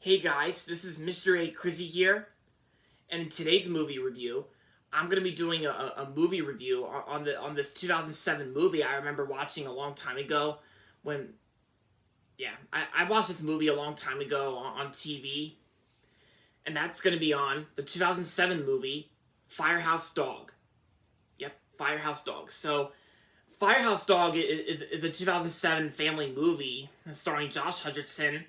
Hey guys, this is Mr. A. Crizzy here, and in today's movie review, I'm gonna be doing a movie review on this 2007 movie I remember watching a long time ago. When I watched this movie a long time ago on TV, and that's gonna be on the 2007 movie Firehouse Dog. Yep, Firehouse Dog. So Firehouse Dog is a 2007 family movie starring Josh Hutcherson,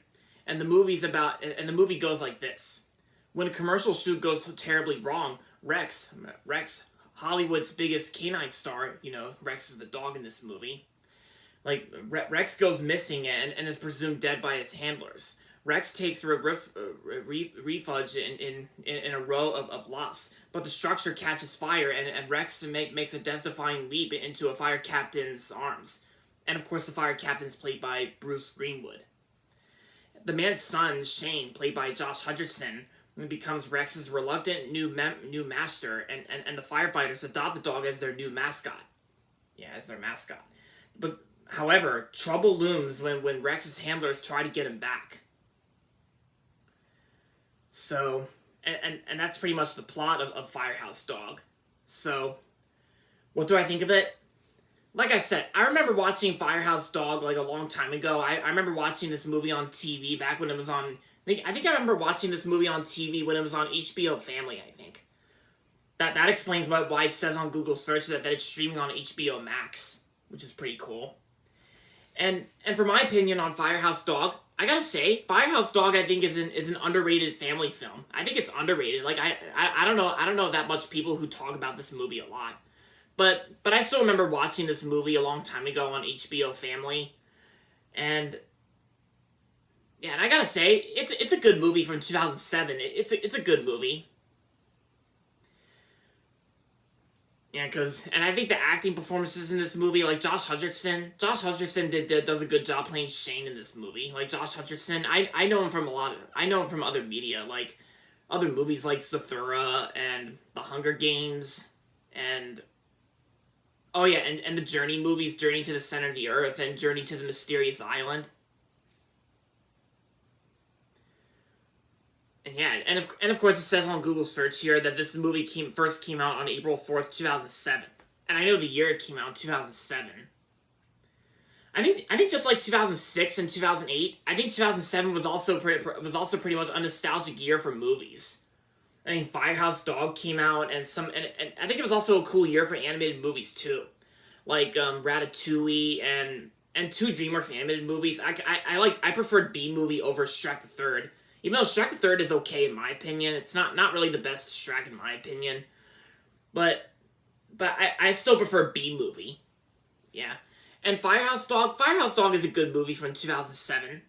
and the movie goes like this: when a commercial shoot goes terribly wrong, Rex, Hollywood's biggest canine star, Rex is the dog in this movie. Like Rex goes missing and is presumed dead by his handlers. Rex takes refuge in a row of lofts, but the structure catches fire, and Rex makes a death-defying leap into a fire captain's arms. And of course, the fire captain's played by Bruce Greenwood. The man's son, Shane, played by Josh Hutcherson, becomes Rex's reluctant new master, and the firefighters adopt the dog as their new mascot. Yeah, as their mascot. But however, trouble looms when Rex's handlers try to get him back. So, and that's pretty much the plot of Firehouse Dog. So, what do I think of it? Like I said, I remember watching Firehouse Dog like a long time ago. I remember watching this movie on TV back when it was on... I think I remember watching this movie on TV when it was on HBO Family, I think. That explains why it says on Google search that it's streaming on HBO Max, which is pretty cool. And for my opinion on Firehouse Dog, I gotta say, Firehouse Dog I think is an underrated family film. I think it's underrated. Like I don't know that much people who talk about this movie a lot. But I still remember watching this movie a long time ago on HBO Family. And yeah, and I gotta say, it's a good movie from 2007. It's a good movie. Yeah, and I think the acting performances in this movie, like Josh Hutcherson does a good job playing Shane in this movie. Like Josh Hutcherson, I know him from I know him from other media, like other movies like Zathura and The Hunger Games, and oh yeah, and the Journey movies, Journey to the Center of the Earth and Journey to the Mysterious Island. And yeah, and of course it says on Google search here that this movie first came out on April 4th, 2007. And I know the year it came out, 2007. I think just like 2006 and 2008, I think 2007 was also pretty much a nostalgic year for movies. I mean, Firehouse Dog came out, and I think it was also a cool year for animated movies too, like Ratatouille and two DreamWorks animated movies. I preferred B Movie over Shrek the Third. Even though Shrek the Third is okay in my opinion, it's not really the best Shrek in my opinion. But I still prefer B Movie. Yeah. And Firehouse Dog is a good movie from 2007.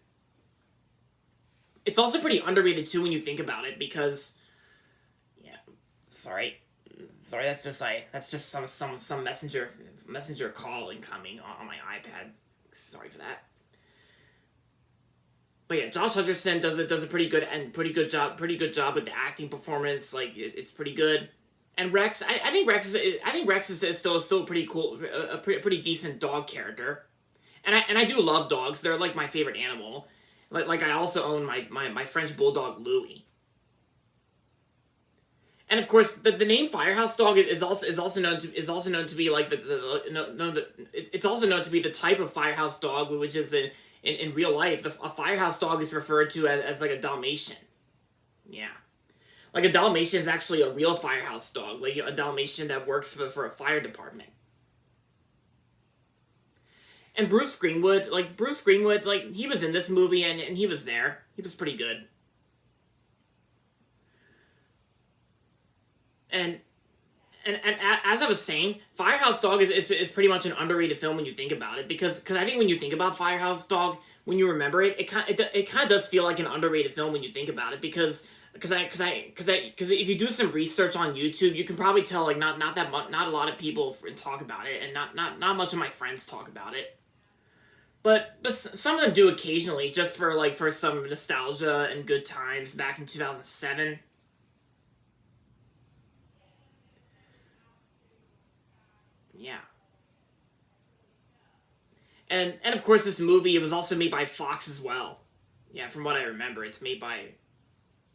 It's also pretty underrated too when you think about it, because yeah, sorry, that's just some messenger call incoming on my iPad. Sorry for that. But yeah, Josh Hutcherson does a pretty good job with the acting performance. Like it's pretty good. And Rex, I think Rex is still pretty cool, a pretty decent dog character. And I do love dogs. They're like my favorite animal. Like I also own my French bulldog Louis. And of course, the name Firehouse Dog is also known to be like it's also known to be the type of Firehouse Dog, which is in real life, a Firehouse Dog is referred to as like a Dalmatian. Yeah. Like a Dalmatian is actually a real Firehouse Dog, like a Dalmatian that works for a fire department. And Bruce Greenwood, he was in this movie and he was there. He was pretty good. And as I was saying, Firehouse Dog is pretty much an underrated film when you think about it, because I think when you think about Firehouse Dog, when you remember it, it kind of does feel like an underrated film when you think about it, because if you do some research on YouTube, you can probably tell like not a lot of people talk about it, and not much of my friends talk about it. But some of them do occasionally, just for some nostalgia and good times back in 2007. Yeah. And of course this movie, it was also made by Fox as well. Yeah, from what I remember, it's made by.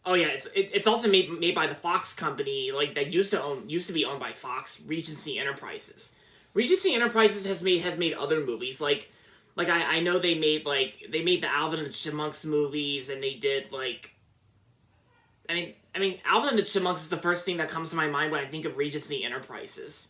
Oh yeah, it's also made by the Fox company, like that used to be owned by Fox, Regency Enterprises. Regency Enterprises has made other movies like I know they made the Alvin and the Chipmunks movies, and they did like I mean Alvin and the Chipmunks is the first thing that comes to my mind when I think of Regency Enterprises.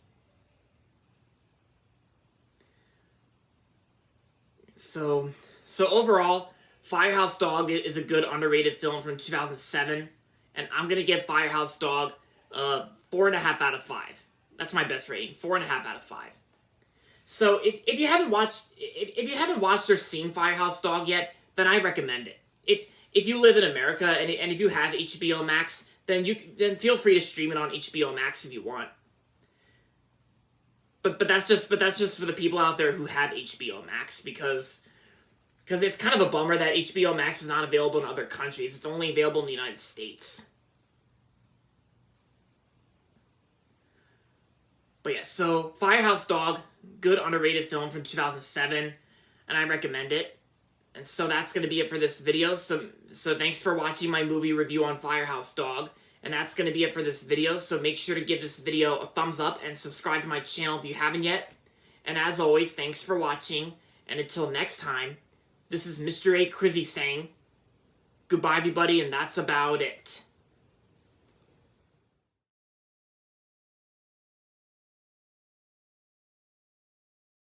So so overall, Firehouse Dog is a good underrated film from 2007, and I'm gonna give Firehouse Dog 4.5 out of 5. That's my best rating, 4.5 out of 5. So if you haven't watched if you haven't watched or seen Firehouse Dog yet, then I recommend it. If you live in America and if you have HBO Max, then feel free to stream it on HBO Max if you want. But that's just for the people out there who have HBO Max, because it's kind of a bummer that HBO Max is not available in other countries. It's only available in the United States. But yeah, so Firehouse Dog, good underrated film from 2007, and I recommend it. And so that's going to be it for this video. So thanks for watching my movie review on Firehouse Dog. And that's going to be it for this video. So make sure to give this video a thumbs up and subscribe to my channel if you haven't yet. And as always, thanks for watching. And until next time, this is Mr. A. Crizzy saying goodbye, everybody, and that's about it.